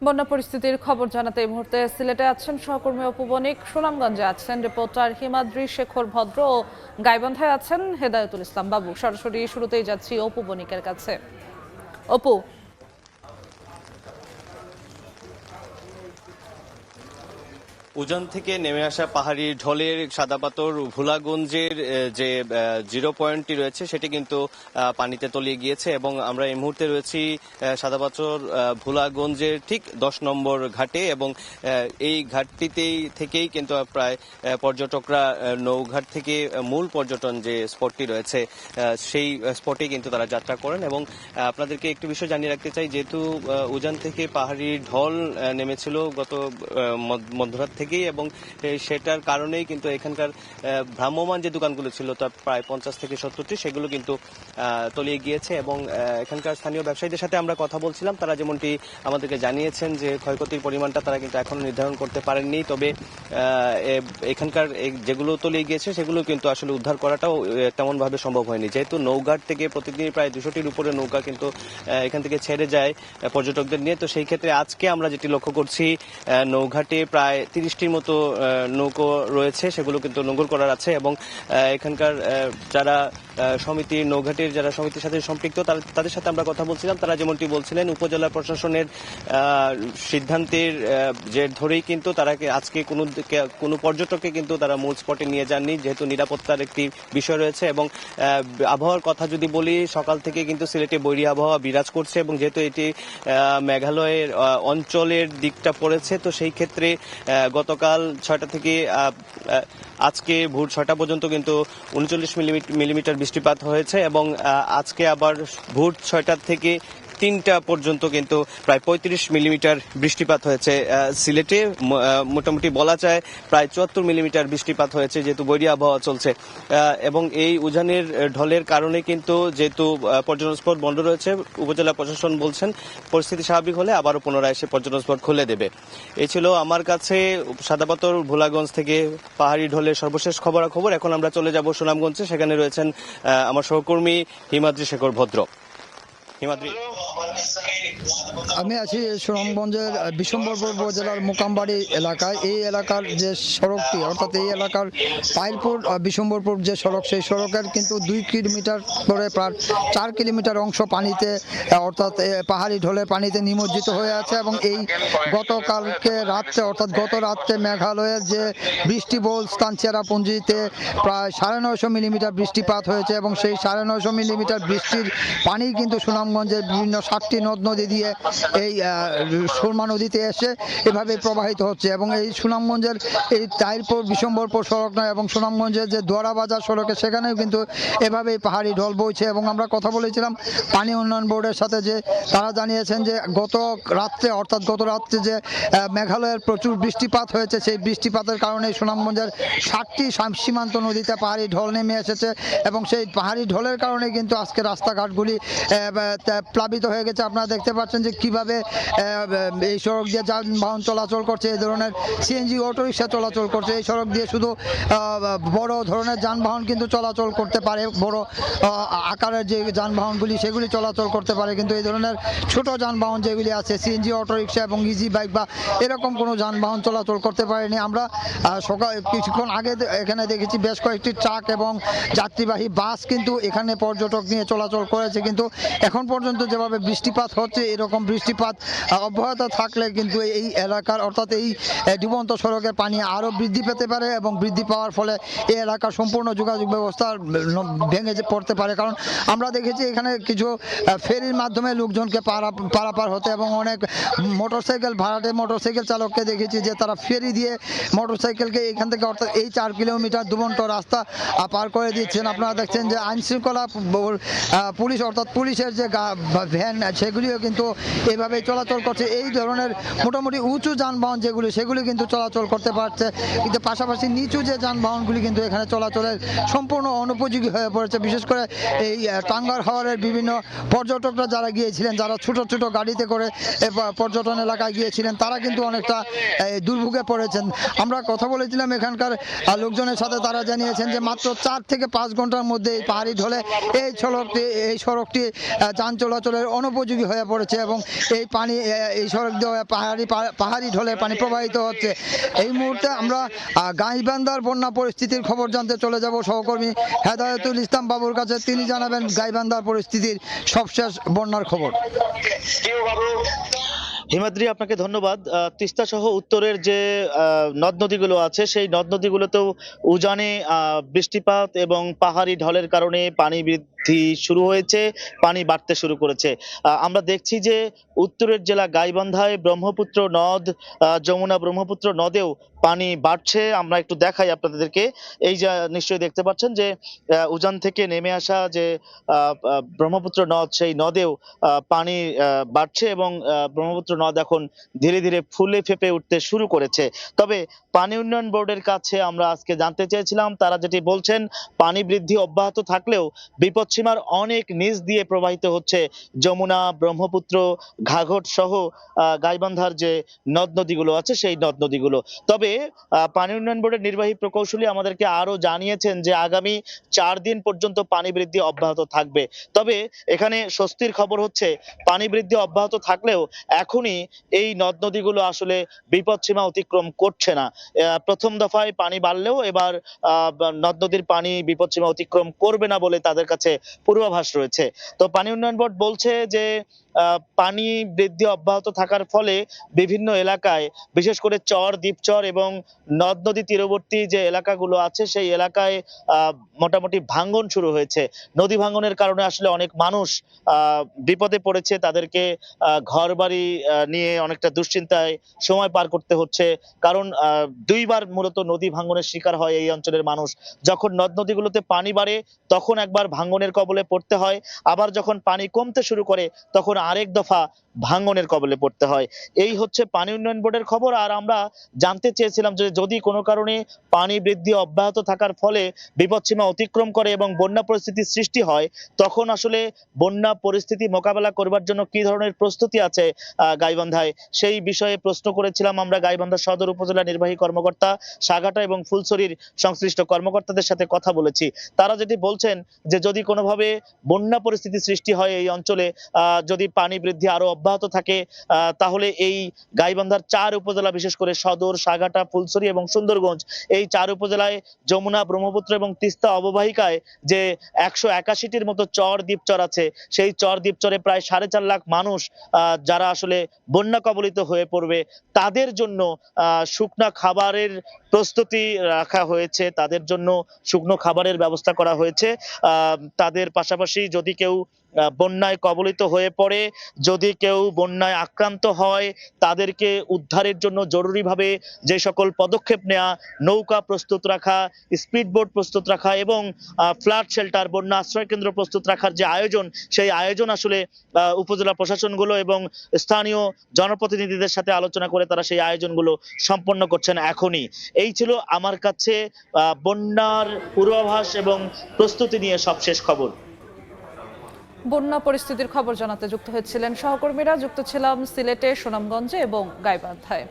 বন্যা পরিস্থিতির খবর জানাতে এই মুহূর্তে সিলেটে আছেন সহকর্মী অপু বণিক, সুনামগঞ্জে আছেন রিপোর্টার হিমাদ্রি শেখর ভদ্র ও গাইবান্ধায় আছেন হেদায়েতুল ইসলাম বাবু। সরাসরি শুরুতেই যাচ্ছি অপু বণিকের কাছে। অপু, উজান থেকে নেমে আসা পাহাড়ি ঢলের সাদাপাথর ভোলাগঞ্জের যে জিরো পয়েন্টটি রয়েছে সেটি কিন্তু পানিতে তলিয়ে গিয়েছে এবং আমরা এই মুহূর্তে রয়েছি সাদাপাথর ভোলাগঞ্জের ঠিক 10 নম্বর ঘাটে এবং এই ঘাটটিতেই থেকেই কিন্তু প্রায় পর্যটকরা নৌঘাট থেকে মূল পর্যটন যে স্পটটি রয়েছে সেই স্পটে কিন্তু তারা যাত্রা করেন। এবং আপনাদেরকে একটু বিষয় জানিয়ে রাখতে চাই, যেহেতু উজান থেকে পাহাড়ি ঢল নেমেছিল গত মধ্যরাত থেকেই এবং সেটার কারণেই কিন্তু এখানকার ভ্রাম্যমান যে দোকানগুলো ছিল তা প্রায় 50 থেকে 70টি সেগুলো কিন্তু তলিয়ে গিয়েছে। এবং এখানকার স্থানীয় ব্যবসায়ীদের সাথে আমরা কথা বলছিলাম, তারা যেমনটি আমাদেরকে জানিয়েছেন যে ক্ষয়ক্ষতির পরিমাণটা তারা কিন্তু এখনো নির্ধারণ করতে পারেননি, তবে এখানকার যেগুলো তলিয়ে গিয়েছে সেগুলো কিন্তু আসলে উদ্ধার করাটাও তেমনভাবে সম্ভব হয়নি, যেহেতু নৌঘাট থেকে প্রতিদিন প্রায় 200টির উপরে নৌকা কিন্তু এখান থেকে ছেড়ে যায় পর্যটকদের নিয়ে। তো সেই ক্ষেত্রে আজকে আমরা যেটি লক্ষ্য করছি, নৌঘাটে প্রায় 30টির মতো নৌকো রয়েছে, সেগুলো কিন্তু নোঙর করার আছে। এবং এখানকার যারা সমিতির নৌঘাটের যারা সমিতির সাথে সম্পৃক্ত তাদের সাথে আমরা কথা বলছিলাম, তারা যেমনটি বলছিলেন উপজেলা প্রশাসনের সিদ্ধান্তের জের ধরেই কিন্তু তারা আজকে কোনো পর্যটককে কিন্তু তারা মূল স্পটে নিয়ে যাননি, যেহেতু নিরাপত্তার একটি বিষয় রয়েছে। এবং আবহাওয়ার কথা যদি বলি, সকাল থেকে কিন্তু সিলেটে বৈরী আবহাওয়া বিরাজ করছে এবং যেহেতু এটি মেঘালয়ের অঞ্চলের দিকটা পড়েছে, তো সেই ক্ষেত্রে গতকাল 6টা থেকে আজকে ভোর 6টা পর্যন্ত কিন্তু 39 মিলিমিটার বৃষ্টিপাত হয়েছে এবং আজকে আবার ভোর 6টা থেকে 3টা পর্যন্ত কিন্তু প্রায় 35 মিলিমিটার বৃষ্টিপাত হয়েছে সিলেটে। মোটামুটি বলা যায় প্রায় 74 মিলিমিটার বৃষ্টিপাত হয়েছে, যেহেতু বৈরী আবহাওয়া চলছে। এবং এই উজানের ঢলের কারণে কিন্তু যেহেতু পর্যটন স্পট বন্ধ রয়েছে, উপজেলা প্রশাসন বলছেন পরিস্থিতি স্বাভাবিক হলে আবারও পুনরায় সে পর্যটন স্পট খুলে দেবে। এই ছিল আমার কাছে সাদাপাথর ভোলাগঞ্জ থেকে পাহাড়ি ঢলের সর্বশেষ খবরাখবর। এখন আমরা চলে যাব সুনামগঞ্জে, সেখানে রয়েছেন আমার সহকর্মী হিমাদ্রি শেখর ভদ্র। হিমাদ্রি, আমি আছি সুনামগঞ্জের বিশম্বরপুর উপজেলার মোকামবাড়ি এলাকায়। এই এলাকার যে সড়কটি, অর্থাৎ এই এলাকার পাইলপুর বিশম্বরপুর যে সড়ক, সেই সড়কের কিন্তু 2 কিলোমিটার করে প্রায় 4 কিলোমিটার অংশ পানিতে, অর্থাৎ পাহাড়ি ঢলের পানিতে নিমজ্জিত হয়ে আছে। এবং এই গতকালকে রাত্রে, অর্থাৎ গত রাত্রে মেঘালয়ের যে বৃষ্টিবহুল স্থান চেরাপুঞ্জিতে প্রায় 950 মিলিমিটার বৃষ্টিপাত হয়েছে এবং সেই 950 মিলিমিটার বৃষ্টির পানি কিন্তু সুনামগঞ্জের বিভিন্ন 7টি নদ নদী দিয়ে এই সুরমা নদীতে এসে এভাবে প্রবাহিত হচ্ছে। এবং এই সুনামগঞ্জের এই তাইরপুর বিশম্বরপুর সড়ক নয় এবং সুনামগঞ্জের যে দোয়ারা বাজার সড়কে, সেখানেও কিন্তু এভাবেই পাহাড়ি ঢল বইছে। এবং আমরা কথা বলেছিলাম পানি উন্নয়ন বোর্ডের সাথে, যে তারা জানিয়েছেন যে গত রাত্রে যে মেঘালয়ের প্রচুর বৃষ্টিপাত হয়েছে, সেই বৃষ্টিপাতের কারণে সুনামগঞ্জের 7টি সীমান্ত নদীতে পাহাড়ি ঢল নেমে এসেছে এবং সেই পাহাড়ি ঢলের কারণে কিন্তু আজকে রাস্তাঘাটগুলি প্লাবিত হয়ে গেছে। আপনারা দেখতে পাচ্ছেন যে কিভাবে এই সড়ক দিয়ে যানবাহন চলাচল করছে, এই ধরনের সিএনজি অটোরিকশা চলাচল করছে। এই সড়ক দিয়ে শুধু বড় ধরনের যানবাহন কিন্তু চলাচল করতে পারে, বড় আকারের যে যানবাহনগুলি সেগুলি চলাচল করতে পারে, কিন্তু এই ধরনের ছোট যানবাহন যেগুলি আছে, সিএনজি অটোরিকশা এবং ইজি বাইক বা এরকম কোনো যানবাহন চলাচল করতে পারেনি। আমরা কিছুক্ষণ আগে এখানে দেখেছি বেশ কয়েকটি ট্রাক এবং যাত্রীবাহী বাস কিন্তু এখানে পর্যটক নিয়ে চলাচল করেছে, কিন্তু এখন পর্যন্ত যেভাবে বৃষ্টিপাত হচ্ছে, এরকম বৃষ্টিপাত অব্যাহত থাকলে কিন্তু এই এলাকার, অর্থাৎ এই ডুবন্ত সড়কের পানি আরও বৃদ্ধি পেতে পারে এবং বৃদ্ধি পাওয়ার ফলে এই এলাকার সম্পূর্ণ যোগাযোগ ব্যবস্থা ভেঙে পড়তে পারে। কারণ আমরা দেখেছি এখানে কিছু ফেরির মাধ্যমে লোকজনকে পারাপার হতে এবং অনেক মোটরসাইকেল ভাড়াটে মোটরসাইকেল চালককে দেখেছি যে তারা ফেরি দিয়ে মোটরসাইকেলকে এখান থেকে, অর্থাৎ এই 4 কিলোমিটার ডুবন্ত রাস্তা পার করে দিচ্ছেন। আপনারা দেখছেন যে আইনশৃঙ্খলা পুলিশ, অর্থাৎ পুলিশের যে ভ্যান, সেগুলিও কিন্তু এভাবেই চলাচল করছে। এই ধরনের মোটামুটি উঁচু যানবাহন যেগুলি, সেগুলি কিন্তু চলাচল করতে পারছে, কিন্তু পাশাপাশি নিচু যে যানবাহনগুলি কিন্তু এখানে চলাচলের সম্পূর্ণ অনুপযোগী হয়ে পড়েছে। বিশেষ করে এই টাঙ্গার হাওরের বিভিন্ন পর্যটকরা যারা গিয়েছিলেন, যারা ছোট ছোট গাড়িতে করে পর্যটন এলাকায় গিয়েছিলেন, তারা কিন্তু অনেকটা দুর্ভোগে পড়েছেন। আমরা কথা বলেছিলাম এখানকার লোকজনের সাথে, তারা জানিয়েছেন যে মাত্র 4 থেকে 5 ঘন্টার মধ্যে এই পাহাড়ি ঢলে এই সড়কটি যান চলাচলের অনুপযোগী হয়ে পড়েছে এবং এই পানি এই সড়ক দিয়ে পাহাড়ি ঢলে পানি প্রবাহিত হচ্ছে। এই মুহূর্তে আমরা গাইবান্ধার বন্যা পরিস্থিতির খবর জানতে চলে যাব সহকর্মী হেদায়েতুল ইসলাম বাবুর কাছে। তিনি জানাবেন গাইবান্ধার পরিস্থিতির সবশেষ বন্যার খবর। হিমাদ্রি, আপনাকে ধন্যবাদ। তিস্তা সহ উত্তরের যে নদ নদীগুলো আছে সেই নদ নদীগুলোতেও উজানে বৃষ্টিপাত এবং পাহাড়ি ঢলের কারণে পানি বৃদ্ধি শুরু হয়েছে, পানি বাড়তে শুরু করেছে। আমরা দেখছি যে উত্তরের জেলা গাইবান্ধায় ব্রহ্মপুত্র নদ, যমুনা ব্রহ্মপুত্র নদেও পানি বাড়ছে। আমরা একটু দেখাই আপনাদেরকে। এই যে নিশ্চয়ই দেখতে পাচ্ছেন যে উজান থেকে নেমে আসা যে ব্রহ্মপুত্র নদ, সেই নদেও পানি বাড়ছে এবং ব্রহ্মপুত্র নদ এখন ধীরে ধীরে ফুলে ফেঁপে উঠতে শুরু করেছে। তবে পানি উন্নয়ন বোর্ডের কাছে আমরা আজকে জানতে চেয়েছিলাম, তারা যেটি বলছেন, পানি বৃদ্ধি অব্যাহত থাকলেও বিপদসীমার অনেক নিচ দিয়ে প্রবাহিত হচ্ছে যমুনা, ব্রহ্মপুত্র, ঘাঘট সহ গাইবান্ধার যে নদ নদীগুলো আছে সেই নদ নদীগুলো। তবে পানি উন্নয়ন বোর্ডের নির্বাহী প্রকৌশলী আমাদেরকে আরো জানিয়েছেন যে আগামী 4 দিন পর্যন্ত পানি বৃদ্ধি অব্যাহত থাকবে। তবে এখানে স্বস্তির খবর হচ্ছে, পানি বৃদ্ধি অব্যাহত থাকলেও এখনই এই নদ নদীগুলো আসলে বিপদসীমা অতিক্রম করছে না। প্রথম দফায় পানি বাড়লেও এবার নদ নদীর পানি বিপদসীমা অতিক্রম করবে না বলে তাদের কাছে পূর্বাভাস রয়েছে। তো পানি উন্নয়ন বোর্ড বলছে যে পানি বৃদ্ধি অব্যাহত থাকার ফলে বিভিন্ন এলাকায়, বিশেষ করে চর, দ্বীপচর এবং নদ নদী তীরবর্তী যে এলাকাগুলো আছে সেই এলাকায় মোটামুটি ভাঙ্গন শুরু হয়েছে। নদী ভাঙ্গনের কারণে আসলে অনেক মানুষ বিপদে পড়েছে, তাদেরকে ঘর বাড়ি নিয়ে অনেকটা দুশ্চিন্তায় সময় পার করতে হচ্ছে। কারণ দুইবার মূলত নদী ভাঙ্গনের শিকার হয় এই অঞ্চলের মানুষ। যখন নদ নদীগুলোতে পানি বাড়ে তখন একবার ভাঙ্গনের কবলে পড়তে হয়, আবার যখন পানি কমতে শুরু করে তখন আরেক দফা ভাঙ্গনের কবলে পড়তে হয়। এই হচ্ছে পানি উন্নয়ন বোর্ডের খবর। আর আমরা জানতে চেয়েছিলাম যে যদি কোনো কারণে পানি বৃদ্ধি অব্যাহত থাকার ফলে বিপদসীমা অতিক্রম করে এবং বন্যা পরিস্থিতির সৃষ্টি হয়, তখন আসলে বন্যা পরিস্থিতি মোকাবেলা করবার জন্য কি ধরনের প্রস্তুতি আছে গাইবান্ধায়, সেই বিষয়ে প্রশ্ন করেছিলাম আমরা। গাইবান্ধা সদর উপজেলা নির্বাহী কর্মকর্তা, সাগাটা এবং ফুলছড়ির সংশ্লিষ্ট কর্মকর্তাদের সাথে কথা বলেছি। তারা যেটি বলছেন যে যদি কোনোভাবে বন্যা পরিস্থিতি সৃষ্টি হয় এই অঞ্চলে, যদি পানি বৃদ্ধি আরো অব্যাহত থাকে, তাহলে এই গাইবান্ধার 4 উপজেলা, বিশেষ করে সদর, সাগাটা, ফুলছড়ি এবং সুন্দরগঞ্জ, এই 4 উপজেলায় যমুনা, ব্রহ্মপুত্র এবং তিস্তা অববাহিকায় যে 181টির মতো চর, দ্বীপচর আছে, সেই চর দ্বীপচরে প্রায় 4.5 লাখ মানুষ যারা আসলে বন্যা কবলিত হয়ে পড়বে, তাদের জন্য শুকনা খাবারের প্রস্তুতি রাখা হয়েছে, তাদের জন্য শুকনো খাবারের ব্যবস্থা করা হয়েছে। তাদের পাশাপাশি যদি কেউ বন্যায় কবলিত হয়ে পড়ে, যদি কেউ বন্যায় আক্রান্ত হয়, তাদেরকে উদ্ধারের জন্য জরুরিভাবে যে সকল পদক্ষেপ নেওয়া, নৌকা প্রস্তুত রাখা, স্পিড বোট প্রস্তুত রাখা এবং ফ্লাড শেল্টার, বন্যা আশ্রয় কেন্দ্র প্রস্তুত রাখার যে আয়োজন, সেই আয়োজন আসলে উপজেলা প্রশাসনগুলো এবং স্থানীয় জনপ্রতিনিধিদের সাথে আলোচনা করে তারা সেই আয়োজনগুলো সম্পন্ন করছেন এখনই। এই ছিল আমার কাছে বন্যার পূর্বাভাস এবং প্রস্তুতি নিয়ে সবশেষ খবর। বন্যা পরিস্থিতির খবর জানাতে যুক্ত হয়েছিলেন সহকর্মীরা। যুক্ত ছিলাম সিলেটে, সুনামগঞ্জে এবং গাইবান্ধায়।